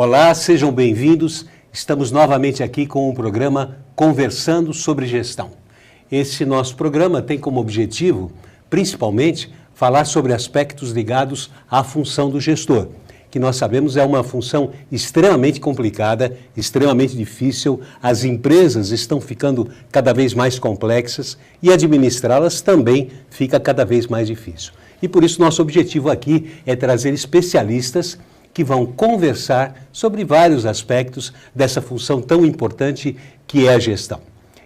Olá, sejam bem-vindos. Estamos novamente aqui com o programa Conversando sobre Gestão. Esse nosso programa tem como objetivo, principalmente, falar sobre aspectos ligados à função do gestor, que nós sabemos é uma função extremamente complicada, extremamente difícil. As empresas estão ficando cada vez mais complexas e administrá-las também fica cada vez mais difícil. E por isso nosso objetivo aqui é trazer especialistas que vão conversar sobre vários aspectos dessa função tão importante que é a gestão.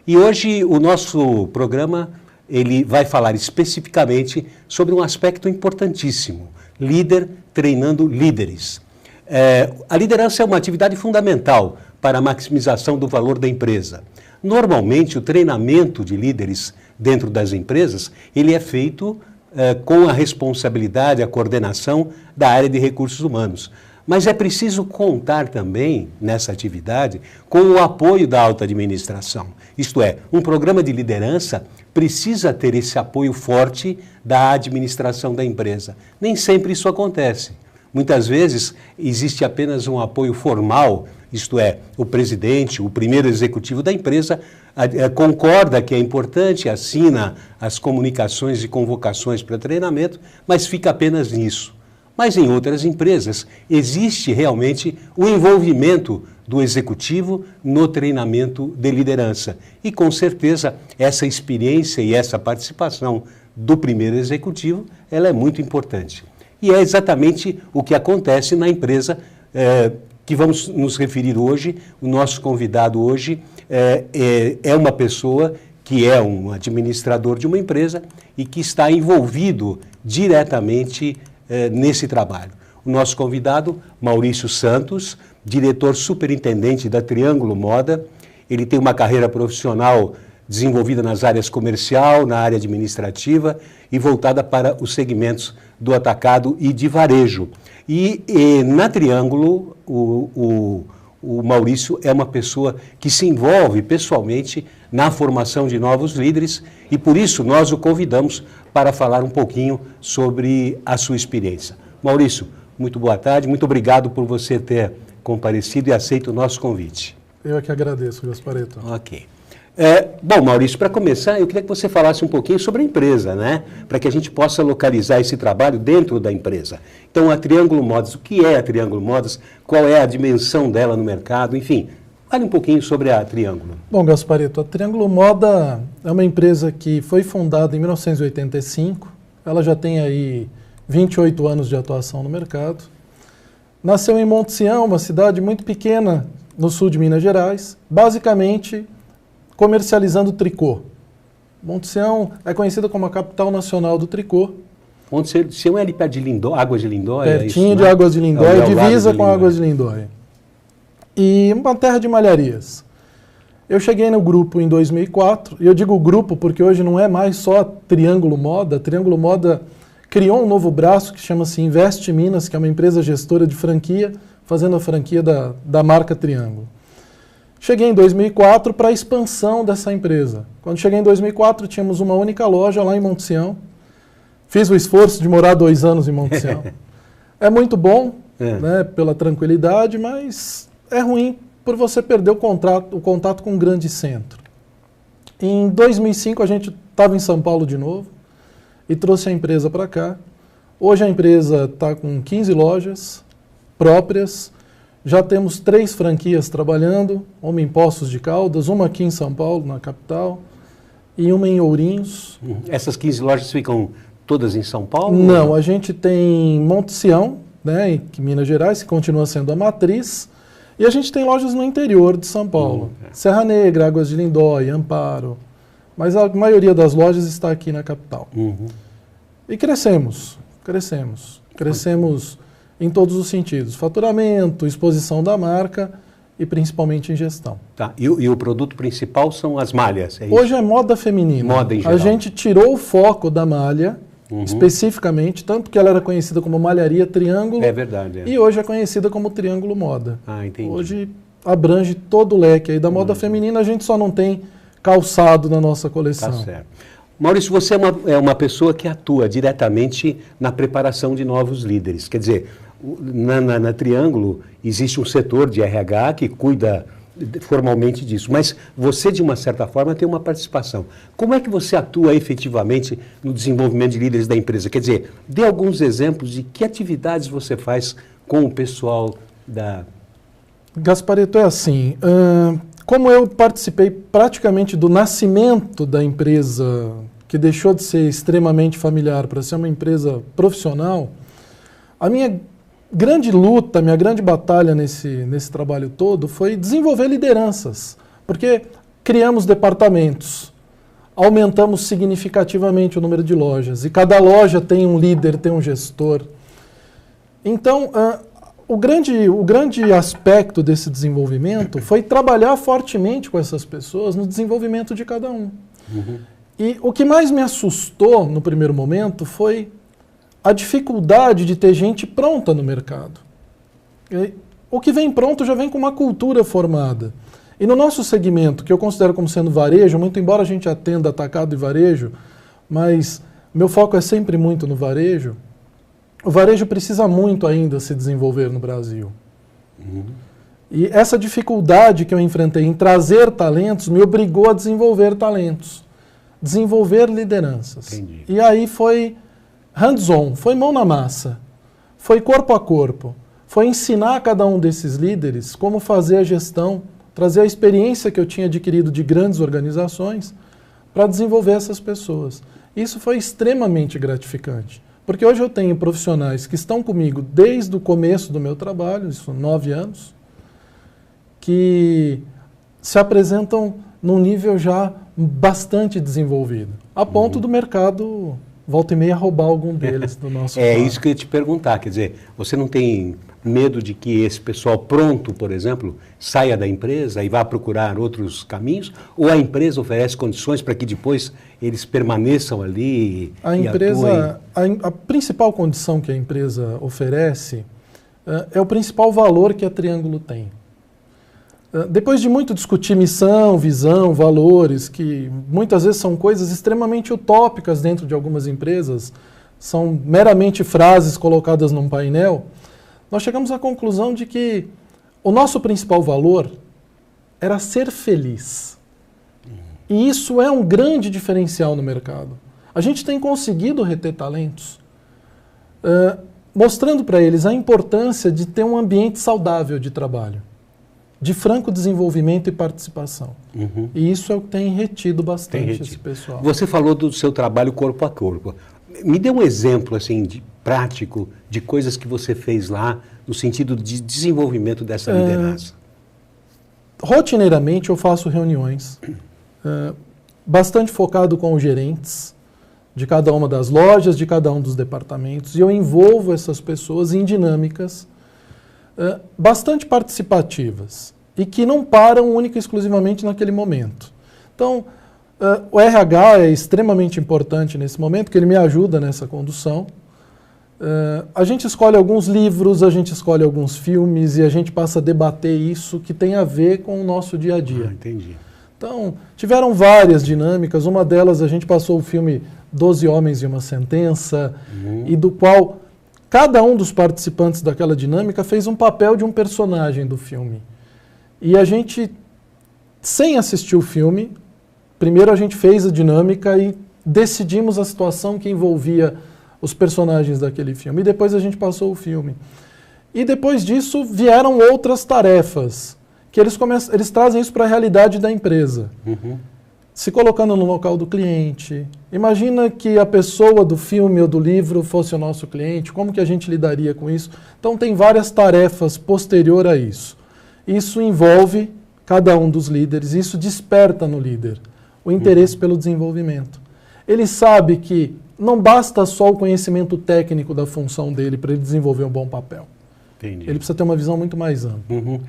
E hoje o nosso programa ele vai falar especificamente sobre um aspecto importantíssimo, líder treinando líderes. A liderança é uma atividade fundamental para a maximização do valor da empresa. Normalmente o treinamento de líderes dentro das empresas ele é feito com a responsabilidade, a coordenação da área de recursos humanos. Mas é preciso contar também, nessa atividade, com o apoio da alta administração. Isto é, um programa de liderança precisa ter esse apoio forte da administração da empresa. Nem sempre isso acontece. Muitas vezes existe apenas um apoio formal, isto é, o presidente, o primeiro executivo da empresa, concorda que é importante, assina as comunicações e convocações para treinamento, mas fica apenas nisso. Mas em outras empresas existe realmente o envolvimento do executivo no treinamento de liderança. E com certeza essa experiência e essa participação do primeiro executivo, ela é muito importante. E é exatamente o que acontece na empresa que vamos nos referir hoje. O nosso convidado hoje é uma pessoa que é um administrador de uma empresa e que está envolvido diretamente nesse trabalho. O nosso convidado, Maurício Santos, diretor superintendente da Triângulo Moda. Ele tem uma carreira profissional desenvolvida nas áreas comercial, na área administrativa e voltada para os segmentos do atacado e de varejo. E na Triângulo, o Maurício é uma pessoa que se envolve pessoalmente na formação de novos líderes e por isso nós o convidamos para falar um pouquinho sobre a sua experiência. Maurício, muito boa tarde, muito obrigado por você ter comparecido e aceito o nosso convite. Eu é que agradeço, Gasparetto. Ok. Bom, Maurício, para começar, eu queria que você falasse um pouquinho sobre a empresa, né? Para que a gente possa localizar esse trabalho dentro da empresa. Então, a Triângulo Modas, o que é a Triângulo Modas? Qual é a dimensão dela no mercado? Enfim, fale um pouquinho sobre a Triângulo. Bom, Gasparetto, a Triângulo Moda é uma empresa que foi fundada em 1985. Ela já tem aí 28 anos de atuação no mercado. Nasceu em Monte Sião, uma cidade muito pequena no sul de Minas Gerais, basicamente comercializando tricô. Monte Sião é conhecida como a capital nacional do tricô. Monte Sião é ali perto de Lindóia, Águas de Lindóia? Pertinho isso, de né? Águas de Lindóia, divisa com Lindóia. Águas de Lindóia. E uma terra de malharias. Eu cheguei no grupo em 2004, e eu digo grupo porque hoje não é mais só a Triângulo Moda. A Triângulo Moda criou um novo braço que chama-se Invest Minas, que é uma empresa gestora de franquia, fazendo a franquia da marca Triângulo. Cheguei em 2004 para a expansão dessa empresa. Quando cheguei em 2004, tínhamos uma única loja lá em Monte Sião. Fiz o esforço de morar 2 anos em Monte Sião. É muito bom, né, pela tranquilidade, mas é ruim por você perder o contato com um grande centro. Em 2005, a gente estava em São Paulo de novo e trouxe a empresa para cá. Hoje a empresa está com 15 lojas próprias. Já temos 3 franquias trabalhando, uma em Poços de Caldas, uma aqui em São Paulo, na capital, e uma em Ourinhos. Essas 15 lojas ficam todas em São Paulo? Não, a gente tem Monte Sião, né, em Minas Gerais, que continua sendo a matriz, e a gente tem lojas no interior de São Paulo. Serra Negra, Águas de Lindóia, Amparo, mas a maioria das lojas está aqui na capital. E crescemos em todos os sentidos, faturamento, exposição da marca e principalmente em gestão. Tá. E o produto principal são as malhas, é isso? Hoje é moda feminina. Moda em geral. A gente tirou o foco da malha, especificamente, tanto que ela era conhecida como Malharia Triângulo. É verdade. E hoje é conhecida como Triângulo Moda. Ah, entendi. Hoje abrange todo o leque aí da moda feminina, a gente só não tem calçado na nossa coleção. Tá certo. Maurício, você é uma pessoa que atua diretamente na preparação de novos líderes. Quer dizer, na Triângulo existe um setor de RH que cuida formalmente disso, mas você, de uma certa forma, tem uma participação. Como é que você atua efetivamente no desenvolvimento de líderes da empresa? Quer dizer, dê alguns exemplos de que atividades você faz com o pessoal da... Gasparetto, é assim, como eu participei praticamente do nascimento da empresa, que deixou de ser extremamente familiar para ser uma empresa profissional, a minha grande luta, minha grande batalha nesse trabalho todo foi desenvolver lideranças, porque criamos departamentos, aumentamos significativamente o número de lojas, e cada loja tem um líder, tem um gestor. Então, o grande aspecto desse desenvolvimento foi trabalhar fortemente com essas pessoas no desenvolvimento de cada um. Uhum. E o que mais me assustou no primeiro momento foi a dificuldade de ter gente pronta no mercado. O que vem pronto já vem com uma cultura formada. E no nosso segmento, que eu considero como sendo varejo, muito embora a gente atenda atacado e varejo, mas meu foco é sempre muito no varejo, o varejo precisa muito ainda se desenvolver no Brasil. Uhum. E essa dificuldade que eu enfrentei em trazer talentos me obrigou a desenvolver talentos, desenvolver lideranças. Entendi. E aí foi hands-on, foi mão na massa, foi corpo a corpo, foi ensinar a cada um desses líderes como fazer a gestão, trazer a experiência que eu tinha adquirido de grandes organizações para desenvolver essas pessoas. Isso foi extremamente gratificante, porque hoje eu tenho profissionais que estão comigo desde o começo do meu trabalho, isso 9 anos, que se apresentam num nível já bastante desenvolvido, a ponto do mercado volta e meia roubar algum deles do nosso É quadro. isso que eu ia te perguntar, quer dizer, você não tem medo de que esse pessoal pronto, por exemplo, saia da empresa e vá procurar outros caminhos? Ou a empresa oferece condições para que depois eles permaneçam ali A e empresa, a principal condição que a empresa oferece é o principal valor que a Triângulo tem. Depois de muito discutir missão, visão, valores, que muitas vezes são coisas extremamente utópicas dentro de algumas empresas, são meramente frases colocadas num painel, nós chegamos à conclusão de que o nosso principal valor era ser feliz. E isso é um grande diferencial no mercado. A gente tem conseguido reter talentos, mostrando para eles a importância de ter um ambiente saudável de trabalho, de franco desenvolvimento e participação. Uhum. E isso é o que tem retido bastante esse pessoal. Você falou do seu trabalho corpo a corpo. Me dê um exemplo assim, prático de coisas que você fez lá no sentido de desenvolvimento dessa liderança. Rotineiramente eu faço reuniões bastante focado com os gerentes de cada uma das lojas, de cada um dos departamentos, e eu envolvo essas pessoas em dinâmicas bastante participativas e que não param única e exclusivamente naquele momento. Então, o RH é extremamente importante nesse momento, que ele me ajuda nessa condução. A gente escolhe alguns livros, a gente escolhe alguns filmes e a gente passa a debater isso que tem a ver com o nosso dia a dia. Entendi. Então, tiveram várias dinâmicas, uma delas a gente passou o filme 12 Homens e uma Sentença, e do qual cada um dos participantes daquela dinâmica fez um papel de um personagem do filme. E a gente, sem assistir o filme, primeiro a gente fez a dinâmica e decidimos a situação que envolvia os personagens daquele filme. E depois a gente passou o filme. E depois disso vieram outras tarefas, que eles trazem isso para a realidade da empresa. Uhum. Se colocando no local do cliente. Imagina que a pessoa do filme ou do livro fosse o nosso cliente, como que a gente lidaria com isso? Então tem várias tarefas posterior a isso. Isso envolve cada um dos líderes, isso desperta no líder o interesse pelo desenvolvimento. Ele sabe que não basta só o conhecimento técnico da função dele para ele desenvolver um bom papel. Entendi. Ele precisa ter uma visão muito mais ampla. Uhum.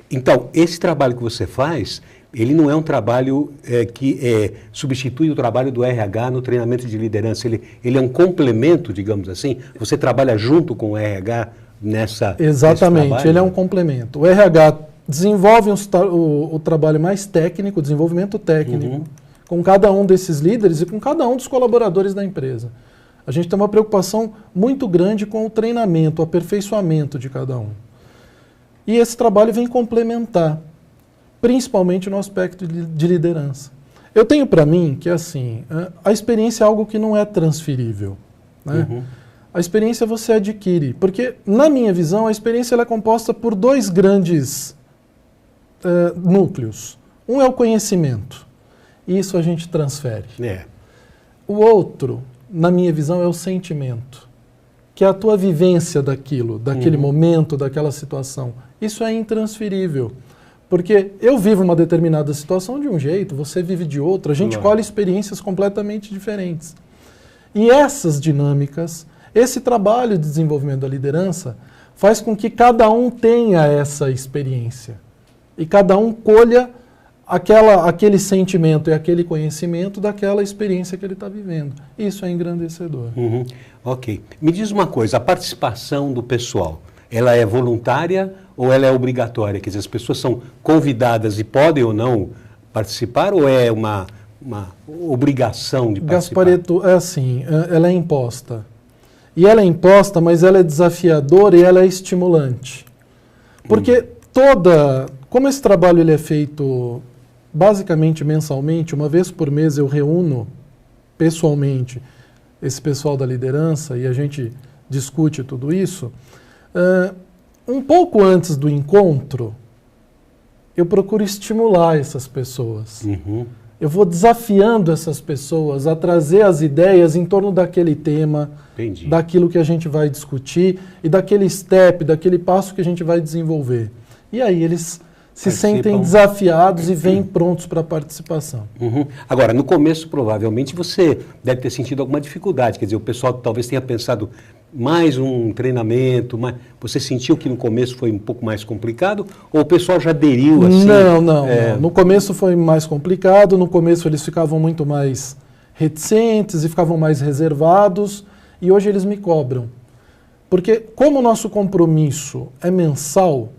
Então, esse trabalho que você faz, ele não é um trabalho que substitui o trabalho do RH no treinamento de liderança. Ele é um complemento, digamos assim. Você trabalha junto com o RH nessa Exatamente, ele é um complemento. O RH desenvolve o trabalho mais técnico, o desenvolvimento técnico, com cada um desses líderes e com cada um dos colaboradores da empresa. A gente tem uma preocupação muito grande com o treinamento, o aperfeiçoamento de cada um. E esse trabalho vem complementar, principalmente no aspecto de liderança. Eu tenho para mim que, assim, a experiência é algo que não é transferível, né? Uhum. A experiência você adquire, porque, na minha visão, a experiência ela é composta por dois grandes núcleos. Um é o conhecimento, e isso a gente transfere. O outro, na minha visão, é o sentimento, que é a tua vivência daquilo, daquele momento, daquela situação. Isso é intransferível, porque eu vivo uma determinada situação de um jeito, você vive de outro, a gente colhe experiências completamente diferentes. E essas dinâmicas, esse trabalho de desenvolvimento da liderança, faz com que cada um tenha essa experiência, e cada um colha aquele sentimento e aquele conhecimento daquela experiência que ele está vivendo. Isso é engrandecedor. Uhum. Ok. Me diz uma coisa, a participação do pessoal, ela é voluntária ou ela é obrigatória? Quer dizer, as pessoas são convidadas e podem ou não participar, ou é uma obrigação de participar? Gasparetto, é assim, ela é imposta. E ela é imposta, mas ela é desafiadora e ela é estimulante. Porque como esse trabalho ele é feito basicamente mensalmente, uma vez por mês eu reúno pessoalmente esse pessoal da liderança e a gente discute tudo isso. Um pouco antes do encontro, eu procuro estimular essas pessoas. Uhum. Eu vou desafiando essas pessoas a trazer as ideias em torno daquele tema, Entendi. daquilo que a gente vai discutir e daquele step, daquele passo que a gente vai desenvolver. E aí eles se sentem desafiados e vêm prontos para a participação. Uhum. Agora, no começo, provavelmente, você deve ter sentido alguma dificuldade. Quer dizer, o pessoal talvez tenha pensado mais um treinamento. Você sentiu que no começo foi um pouco mais complicado? Ou o pessoal já aderiu assim? Não. No começo foi mais complicado. No começo eles ficavam muito mais reticentes e ficavam mais reservados. E hoje eles me cobram. Porque como o nosso compromisso é mensal,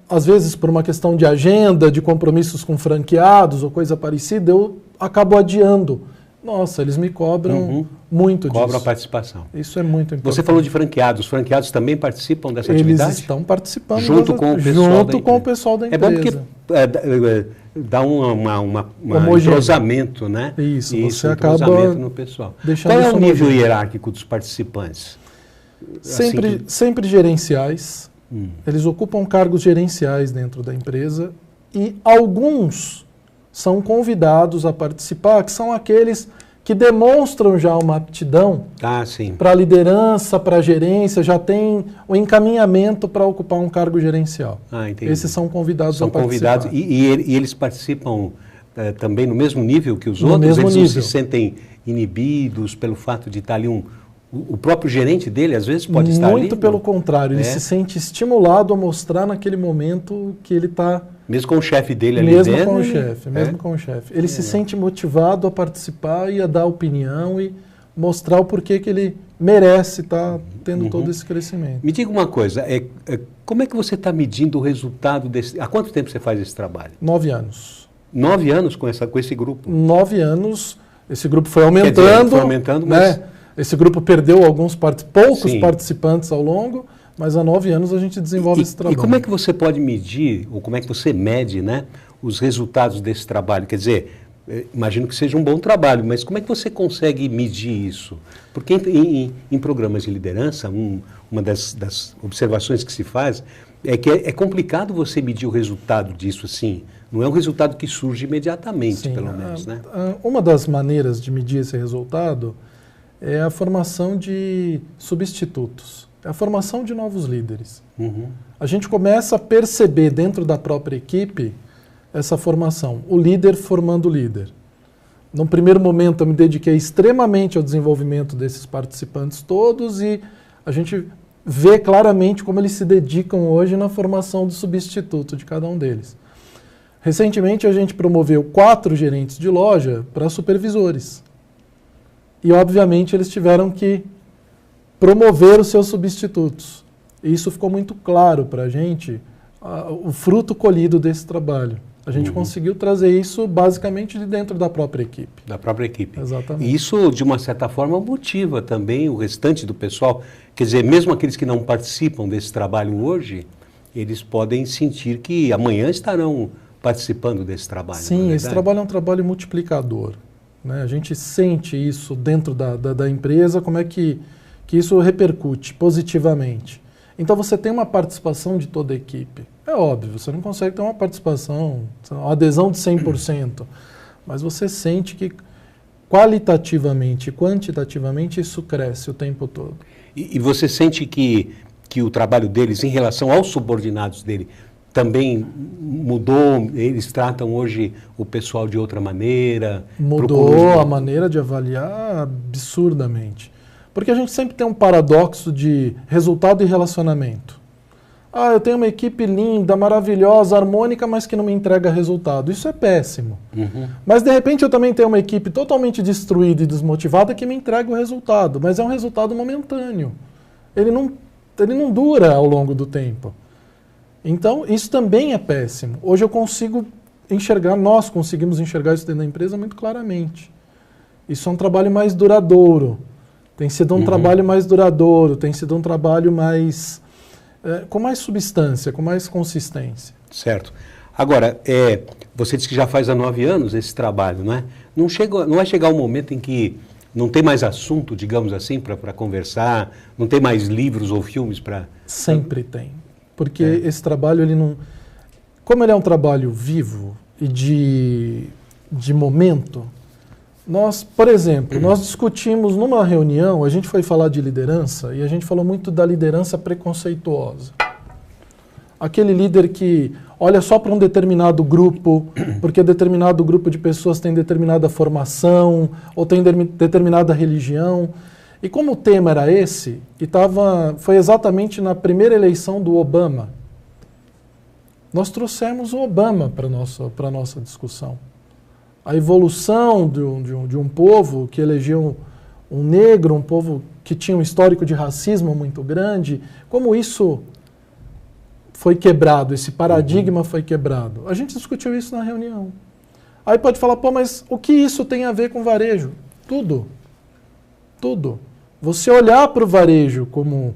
às vezes por uma questão de agenda, de compromissos com franqueados ou coisa parecida, eu acabo adiando. Nossa, eles me cobram muito disso. Cobram a participação. Isso é muito importante. Você falou de franqueados. Os franqueados também participam dessa atividade? Eles estão participando. Junto com o pessoal da empresa. É bom porque dá um entrosamento, né? Isso, você acaba no pessoal. Qual é o nível hierárquico dos participantes? Sempre gerenciais. Eles ocupam cargos gerenciais dentro da empresa e alguns são convidados a participar, que são aqueles que demonstram já uma aptidão para a liderança, para a gerência, já tem o encaminhamento para ocupar um cargo gerencial. Entendi. Esses são convidados a participar. São convidados e eles participam também no mesmo nível que os outros? Eles não se sentem inibidos pelo fato de estar ali o próprio gerente dele, às vezes, pode estar ali? Muito pelo contrário, ele se sente estimulado a mostrar naquele momento que ele está... Mesmo com o chefe dele ali dentro? Mesmo com o chefe. Ele se sente motivado a participar e a dar opinião e mostrar o porquê que ele merece estar tendo todo esse crescimento. Me diga uma coisa, como é que você está medindo o resultado desse... Há quanto tempo você faz esse trabalho? 9 anos. 9 anos com esse grupo? 9 anos, esse grupo foi aumentando. Foi aumentando, mas... Esse grupo perdeu poucos participantes ao longo, mas há 9 anos a gente desenvolve esse trabalho. E como é que você pode medir, ou como é que você mede, né, os resultados desse trabalho? Quer dizer, imagino que seja um bom trabalho, mas como é que você consegue medir isso? Porque em programas de liderança, uma das observações que se faz é que é complicado você medir o resultado disso assim. Não é um resultado que surge imediatamente, pelo menos, né? Uma das maneiras de medir esse resultado é a formação de substitutos, é a formação de novos líderes. A gente começa a perceber dentro da própria equipe essa formação, o líder formando o líder. Num primeiro momento eu me dediquei extremamente ao desenvolvimento desses participantes todos e a gente vê claramente como eles se dedicam hoje na formação do substituto de cada um deles. Recentemente a gente promoveu 4 gerentes de loja para supervisores. E, obviamente, eles tiveram que promover os seus substitutos. E isso ficou muito claro para a gente, o fruto colhido desse trabalho. A gente conseguiu trazer isso basicamente de dentro da própria equipe. Da própria equipe. Exatamente. E isso, de uma certa forma, motiva também o restante do pessoal. Quer dizer, mesmo aqueles que não participam desse trabalho hoje, eles podem sentir que amanhã estarão participando desse trabalho. Sim, esse trabalho é um trabalho multiplicador, né? A gente sente isso dentro da empresa, como é que isso repercute positivamente. Então você tem uma participação de toda a equipe. É óbvio, você não consegue ter uma participação, uma adesão de 100%, mas você sente que qualitativamente e quantitativamente isso cresce o tempo todo. E você sente que o trabalho deles em relação aos subordinados dele também mudou? Eles tratam hoje o pessoal de outra maneira? Mudou a maneira de avaliar absurdamente. Porque a gente sempre tem um paradoxo de resultado e relacionamento. Ah, eu tenho uma equipe linda, maravilhosa, harmônica, mas que não me entrega resultado. Isso é péssimo. Mas, de repente, eu também tenho uma equipe totalmente destruída e desmotivada que me entrega o resultado, mas é um resultado momentâneo. Ele não dura ao longo do tempo. Então, isso também é péssimo. Hoje eu consigo enxergar, nós conseguimos enxergar isso dentro da empresa muito claramente. Isso é um trabalho mais duradouro. Tem sido um trabalho mais duradouro, tem sido um trabalho mais com mais substância, com mais consistência. Certo. Agora, você disse que já faz há 9 anos esse trabalho, não é? Não vai chegar um momento em que não tem mais assunto, digamos assim, para conversar, não tem mais livros ou filmes para... Sempre tem. Porque esse trabalho, ele não... Como ele é um trabalho vivo e de momento... Nós, por exemplo, nós discutimos numa reunião, a gente foi falar de liderança e a gente falou muito da liderança preconceituosa. Aquele líder que olha só para um determinado grupo, porque determinado grupo de pessoas tem determinada formação ou tem determinada religião. E como o tema era esse, foi exatamente na primeira eleição do Obama, nós trouxemos o Obama para a nossa discussão. A evolução de um povo que elegeu um negro, um povo que tinha um histórico de racismo muito grande, como isso foi quebrado, esse paradigma foi quebrado. A gente discutiu isso na reunião. Aí pode falar, pô, mas o que isso tem a ver com varejo? Tudo. Tudo. Você olhar para o varejo como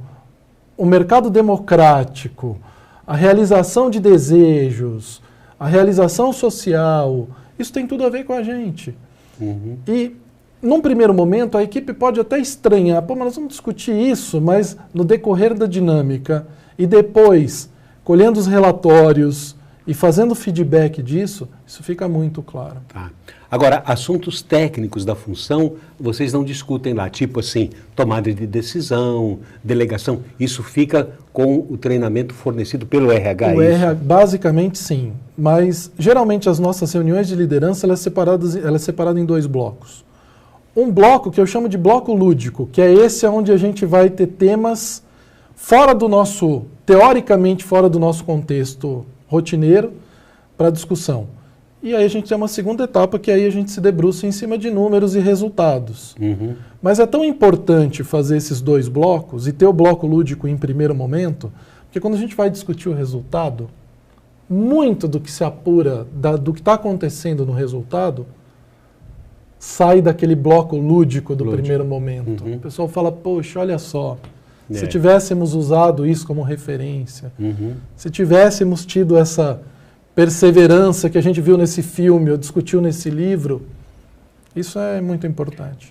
o mercado democrático, a realização de desejos, a realização social... Isso tem tudo a ver com a gente. E, num primeiro momento, a equipe pode até estranhar. Pô, mas nós vamos discutir isso, mas no decorrer da dinâmica e depois, colhendo os relatórios e fazendo feedback disso, isso fica muito claro. Tá. Agora, assuntos técnicos da função, vocês não discutem lá, tipo assim, tomada de decisão, delegação, isso fica com o treinamento fornecido pelo RH? Basicamente sim, mas geralmente as nossas reuniões de liderança ela é separada em 2 blocos. Um bloco que eu chamo de bloco lúdico, que é esse onde a gente vai ter temas teoricamente fora do nosso contexto rotineiro para discussão. E aí a gente tem uma segunda etapa que aí a gente se debruça em cima de números e resultados. Mas é tão importante fazer esses 2 blocos e ter o bloco lúdico em primeiro momento, porque quando a gente vai discutir o resultado, muito do que se apura, do que está acontecendo no resultado, sai daquele bloco lúdico do primeiro momento. O pessoal fala, poxa, olha só, se tivéssemos usado isso como referência, se tivéssemos tido essa perseverança que a gente viu nesse filme ou discutiu nesse livro, isso é muito importante.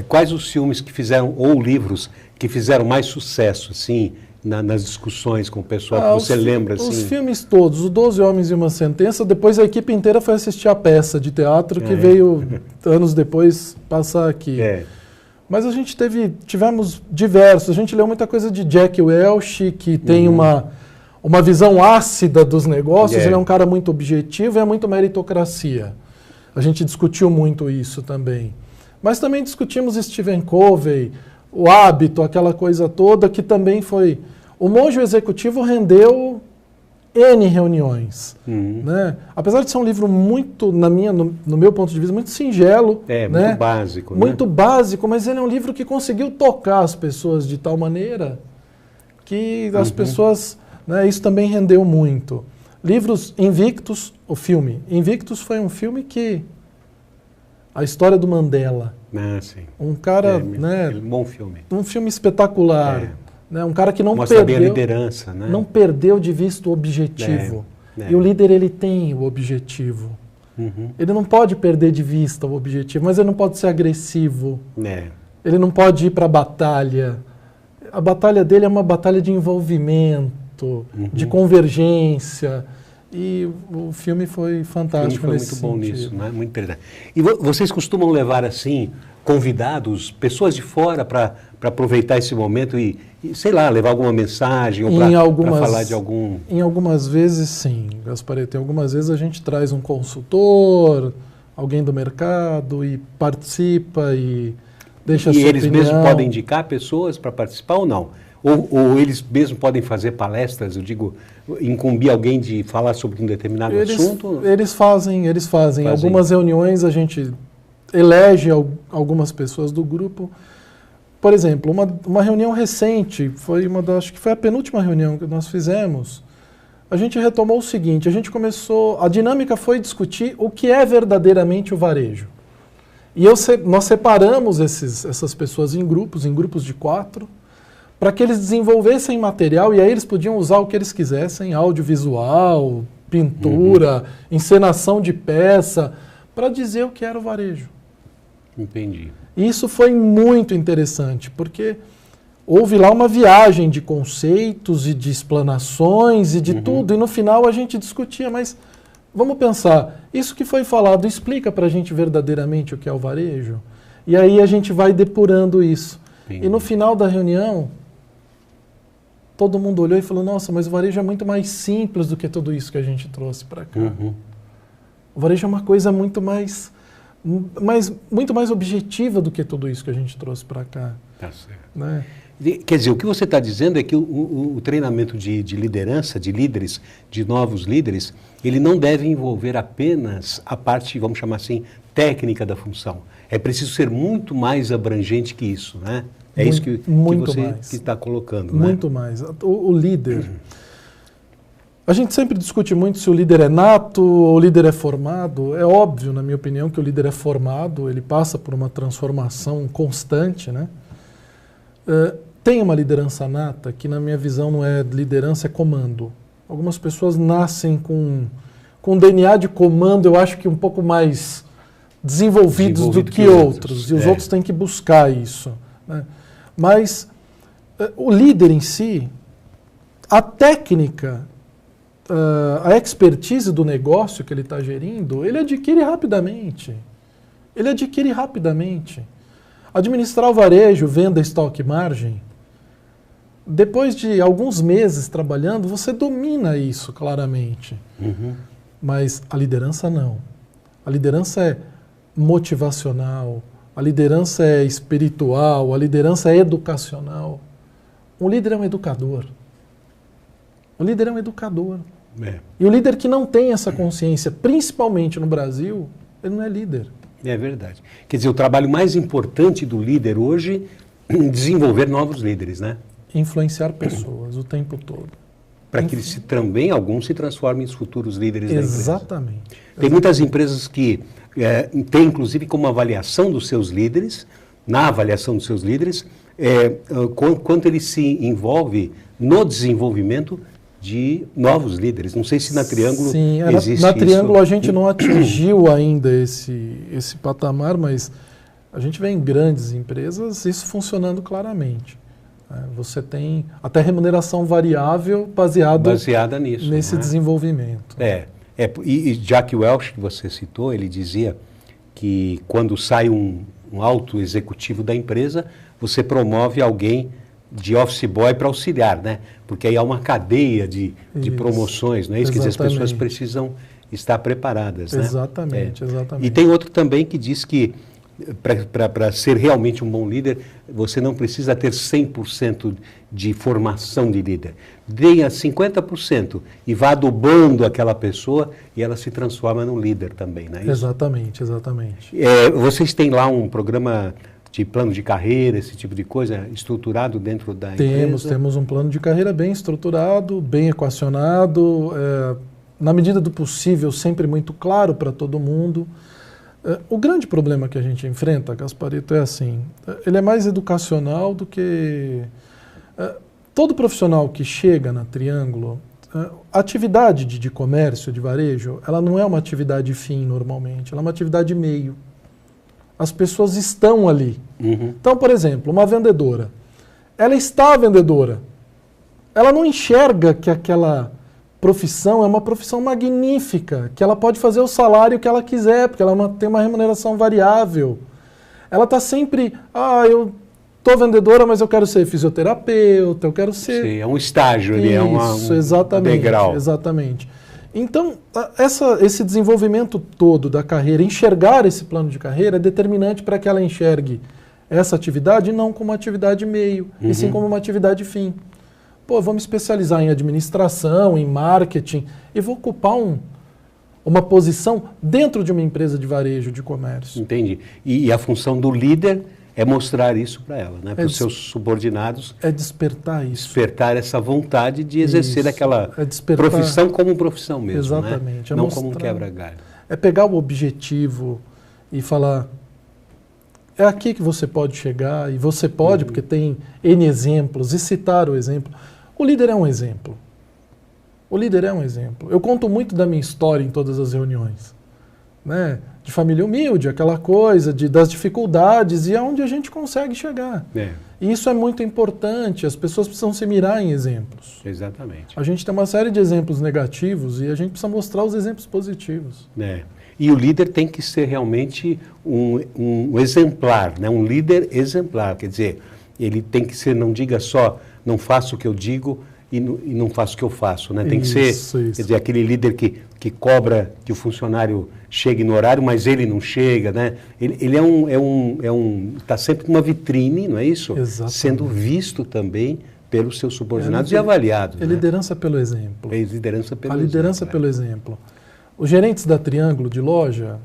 Quais os filmes que fizeram, ou livros, que fizeram mais sucesso, assim, nas discussões com o pessoal, que você lembra, assim? Os filmes todos, Os 12 Homens e uma Sentença, depois a equipe inteira foi assistir a peça de teatro que veio anos depois passar aqui. Mas a gente tivemos diversos, a gente leu muita coisa de Jack Welch, que tem uma visão ácida dos negócios, ele é um cara muito objetivo e é muito meritocracia. A gente discutiu muito isso também. Mas também discutimos Stephen Covey, O Hábito, aquela coisa toda, que também foi... O Monge Executivo rendeu N reuniões. Né? Apesar de ser um livro muito, no meu ponto de vista, muito singelo. Né? Muito básico. Muito básico, mas ele é um livro que conseguiu tocar as pessoas de tal maneira que as pessoas... Né, isso também rendeu muito. Livros Invictus, o filme. Invictus foi um filme que... A história do Mandela. Ah, sim. Um cara, né? Bom filme. Um filme espetacular. Né, um cara que não mostra perdeu... bem a liderança, né? Não perdeu de vista o objetivo. E o líder, ele tem o objetivo. Uhum. Ele não pode perder de vista o objetivo, mas ele não pode ser agressivo. É. Ele não pode ir para a batalha. A batalha dele é uma batalha de envolvimento, de convergência. E o filme foi fantástico. O filme foi muito bom nisso, né? Muito interessante. E vocês costumam levar, assim, convidados, pessoas de fora, para aproveitar esse momento e, sei lá, levar alguma mensagem ou para falar de algum... Em algumas vezes, sim, Gaspareto. Em algumas vezes a gente traz um consultor, alguém do mercado e participa e deixa a sua eles opinião. mesmos podem indicar pessoas para participar ou não? Ou eles mesmos podem fazer palestras, eu digo, incumbir alguém de falar sobre um determinado assunto? Eles fazem. Algumas reuniões a gente elege algumas pessoas do grupo. Por exemplo, uma reunião recente, acho que foi a penúltima reunião que nós fizemos, a gente retomou o seguinte, a dinâmica foi discutir o que é verdadeiramente o varejo. E nós separamos essas pessoas em grupos de 4, para que eles desenvolvessem material e aí eles podiam usar o que eles quisessem, audiovisual, pintura, encenação de peça, para dizer o que era o varejo. Entendi. E isso foi muito interessante, porque houve lá uma viagem de conceitos e de explanações e de tudo, e no final a gente discutia, mas vamos pensar, isso que foi falado explica para a gente verdadeiramente o que é o varejo? E aí a gente vai depurando isso. Entendi. E no final da reunião, todo mundo olhou e falou, nossa, mas o varejo é muito mais simples do que tudo isso que a gente trouxe para cá. O varejo é uma coisa muito mais objetiva do que tudo isso que a gente trouxe para cá. Tá certo. Né? Quer dizer, o que você está dizendo é que o treinamento de liderança, de líderes, de novos líderes, ele não deve envolver apenas a parte, vamos chamar assim, técnica da função. É preciso ser muito mais abrangente que isso, né? É isso que você está colocando, né? Muito mais. O líder... A gente sempre discute muito se o líder é nato ou o líder é formado. É óbvio, na minha opinião, que o líder é formado, ele passa por uma transformação constante, né? Tem uma liderança nata, que na minha visão não é liderança, é comando. Algumas pessoas nascem com DNA de comando, eu acho que um pouco mais desenvolvidos do que outros. E os outros têm que buscar isso, né? Mas o líder em si, a técnica, a expertise do negócio que ele está gerindo, ele adquire rapidamente. Administrar o varejo, venda, estoque, margem, depois de alguns meses trabalhando, você domina isso claramente. Mas a liderança não. A liderança é motivacional, a liderança é espiritual, a liderança é educacional. Um líder é um educador. E o líder que não tem essa consciência, principalmente no Brasil, ele não é líder. É verdade. Quer dizer, o trabalho mais importante do líder hoje é desenvolver novos líderes, né? Influenciar pessoas o tempo todo. Para que eles também, alguns, se transformem em futuros líderes da empresa. Exatamente. Tem muitas empresas que têm, inclusive, como avaliação dos seus líderes, quanto ele se envolve no desenvolvimento de novos líderes. Não sei se na Triângulo existe isso. Na Triângulo a gente não atingiu ainda esse patamar, mas a gente vê em grandes empresas isso funcionando claramente. Você tem até remuneração variável baseada nisso, nesse desenvolvimento. E Jack Welch, que você citou, ele dizia que quando sai um alto executivo da empresa, você promove alguém de office boy para auxiliar, né? Porque aí há uma cadeia de promoções, não é isso? Quer dizer, as pessoas precisam estar preparadas, né? Exatamente. E tem outro também que diz que para ser realmente um bom líder, você não precisa ter 100% de formação de líder. Tenha 50% e vá adubando aquela pessoa e ela se transforma num líder também, não é isso? Exatamente. Vocês têm lá um programa de plano de carreira, esse tipo de coisa, estruturado dentro da empresa? Temos um plano de carreira bem estruturado, bem equacionado. na medida do possível, sempre muito claro para todo mundo. O grande problema que a gente enfrenta, Gasparito, é assim, ele é mais educacional do que... todo profissional que chega na Triângulo, a atividade de comércio, de varejo, ela não é uma atividade fim normalmente, ela é uma atividade meio. As pessoas estão ali. Uhum. Então, por exemplo, uma vendedora, ela está vendedora, ela não enxerga que aquela profissão é uma profissão magnífica, que ela pode fazer o salário que ela quiser, porque ela tem uma remuneração variável. Ela está sempre, eu estou vendedora, mas eu quero ser fisioterapeuta, eu quero ser... Sim, é um estágio ali, é um degrau. Exatamente. Então, esse desenvolvimento todo da carreira, enxergar esse plano de carreira é determinante para que ela enxergue essa atividade não como uma atividade meio, e sim como uma atividade fim. Pô, vou me especializar em administração, em marketing, e vou ocupar uma posição dentro de uma empresa de varejo, de comércio. Entendi. E a função do líder é mostrar isso para ela, né? Para os seus subordinados. É despertar isso. Despertar essa vontade de exercer aquela profissão como profissão mesmo. Exatamente. Né? Não como um quebra-galho. É pegar o objetivo e falar, é aqui que você pode chegar, e você pode, porque tem N exemplos, e citar o exemplo. O líder é um exemplo. O líder é um exemplo. Eu conto muito da minha história em todas as reuniões, né? De família humilde, aquela coisa, das dificuldades e aonde a gente consegue chegar. E isso é muito importante, as pessoas precisam se mirar em exemplos. Exatamente. A gente tem uma série de exemplos negativos e a gente precisa mostrar os exemplos positivos. E o líder tem que ser realmente um exemplar, né? Um líder exemplar, quer dizer, ele tem que ser, não diga só, não faço o que eu digo e não faço o que eu faço, né? Tem que ser, quer dizer, aquele líder que cobra que o funcionário chegue no horário, mas ele não chega, né? Ele está sempre numa vitrine, não é isso? Exatamente. Sendo visto também pelos seus subordinados e avaliado. É liderança pelo exemplo. É liderança pelo exemplo. A liderança pelo exemplo. Os gerentes da Triângulo de loja,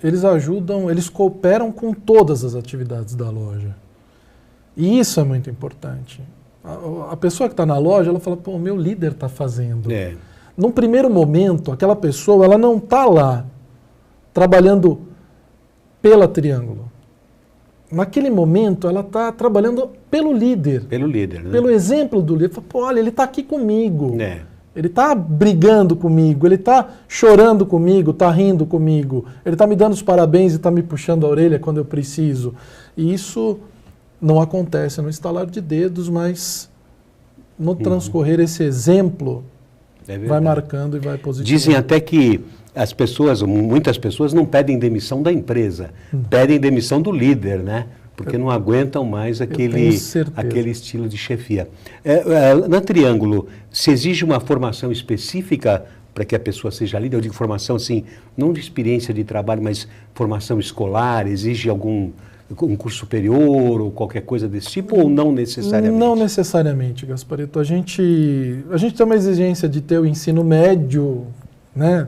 eles ajudam, eles cooperam com todas as atividades da loja. E isso é muito importante. A pessoa que está na loja, ela fala, pô, o meu líder está fazendo. Num primeiro momento, aquela pessoa, ela não está lá trabalhando pela Triângulo. Naquele momento, ela está trabalhando pelo líder. Pelo líder, né? Pelo exemplo do líder. Fala, pô, olha, ele está aqui comigo. Ele está brigando comigo, ele está chorando comigo, está rindo comigo. Ele está me dando os parabéns e está me puxando a orelha quando eu preciso. E isso não acontece no estalar de dedos, mas no transcorrer esse exemplo vai marcando e vai positivando. Dizem até que as pessoas, muitas pessoas não pedem demissão da empresa, pedem demissão do líder, né? Porque não aguentam mais aquele estilo de chefia. Na Triângulo, se exige uma formação específica para que a pessoa seja líder? Eu digo formação assim, não de experiência de trabalho, mas formação escolar, exige um curso superior ou qualquer coisa desse tipo, ou não necessariamente? Não necessariamente, Gasparito. A gente tem uma exigência de ter o ensino médio, né,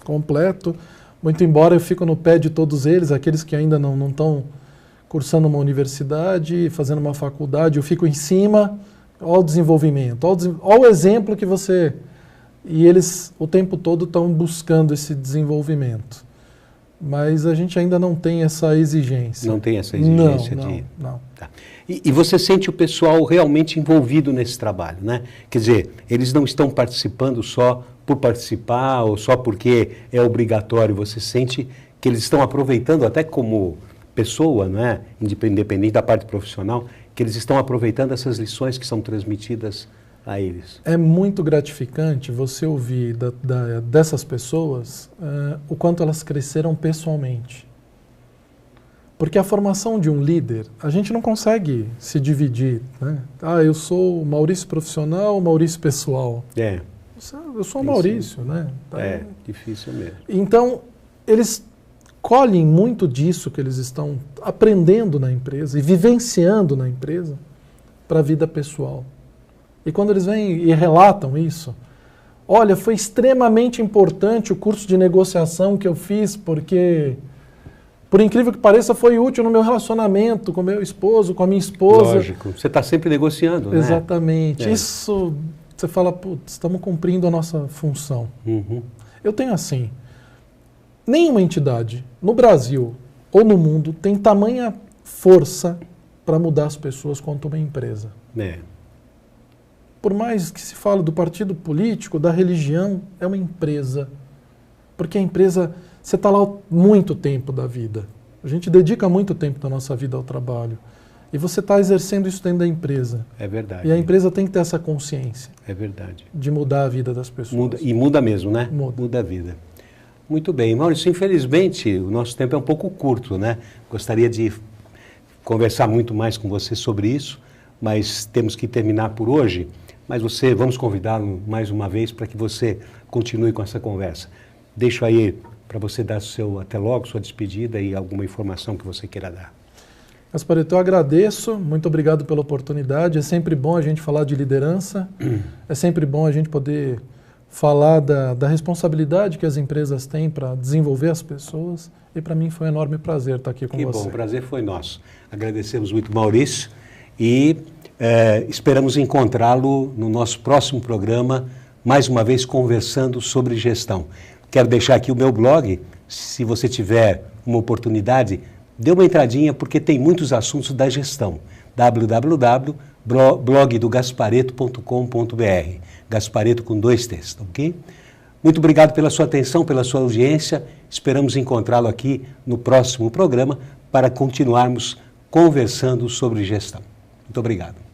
completo, muito embora eu fico no pé de todos eles, aqueles que ainda não estão cursando uma universidade, fazendo uma faculdade, eu fico em cima, olha o desenvolvimento, olha o exemplo que você... E eles o tempo todo estão buscando esse desenvolvimento. Mas a gente ainda não tem essa exigência. Não tem essa exigência Não. Tá. E você sente o pessoal realmente envolvido nesse trabalho, né? Quer dizer, eles não estão participando só por participar ou só porque é obrigatório. Você sente que eles estão aproveitando até como pessoa, não é? Independente da parte profissional, que eles estão aproveitando essas lições que são transmitidas a eles. É muito gratificante você ouvir dessas pessoas o quanto elas cresceram pessoalmente. Porque a formação de um líder, a gente não consegue se dividir, né? Eu sou o Maurício profissional, o Maurício pessoal. Eu sou o Maurício, né? Difícil mesmo. Então, eles colhem muito disso que eles estão aprendendo na empresa e vivenciando na empresa para a vida pessoal. E quando eles vêm e relatam isso, olha, foi extremamente importante o curso de negociação que eu fiz, porque, por incrível que pareça, foi útil no meu relacionamento com meu esposo, com a minha esposa. Lógico, você está sempre negociando, né? Exatamente. Isso você fala, putz, estamos cumprindo a nossa função. Uhum. Eu tenho assim, nenhuma entidade no Brasil ou no mundo tem tamanha força para mudar as pessoas quanto uma empresa. É. Por mais que se fale do partido político, da religião, é uma empresa. Porque a empresa, você está lá muito tempo da vida. A gente dedica muito tempo da nossa vida ao trabalho. E você está exercendo isso dentro da empresa. É verdade. E a empresa tem que ter essa consciência. É verdade. De mudar a vida das pessoas. Muda mesmo, né? Muda a vida. Muito bem. Maurício, infelizmente, o nosso tempo é um pouco curto, né? Gostaria de conversar muito mais com você sobre isso, mas temos que terminar por hoje. Mas vamos convidá-lo mais uma vez para que você continue com essa conversa. Deixo aí para você dar até logo, sua despedida e alguma informação que você queira dar. Gasparetto, eu agradeço, muito obrigado pela oportunidade. É sempre bom a gente falar de liderança, é sempre bom a gente poder falar da responsabilidade que as empresas têm para desenvolver as pessoas. E para mim foi um enorme prazer estar aqui com você. Que bom, o prazer foi nosso. Agradecemos muito, Maurício, e esperamos encontrá-lo no nosso próximo programa, mais uma vez conversando sobre gestão. Quero deixar aqui o meu blog, se você tiver uma oportunidade, dê uma entradinha, porque tem muitos assuntos da gestão. www.blogdogasparetto.com.br, Gasparetto com 2 T's, ok? Muito obrigado pela sua atenção, pela sua audiência. Esperamos encontrá-lo aqui no próximo programa para continuarmos conversando sobre gestão. Muito obrigado.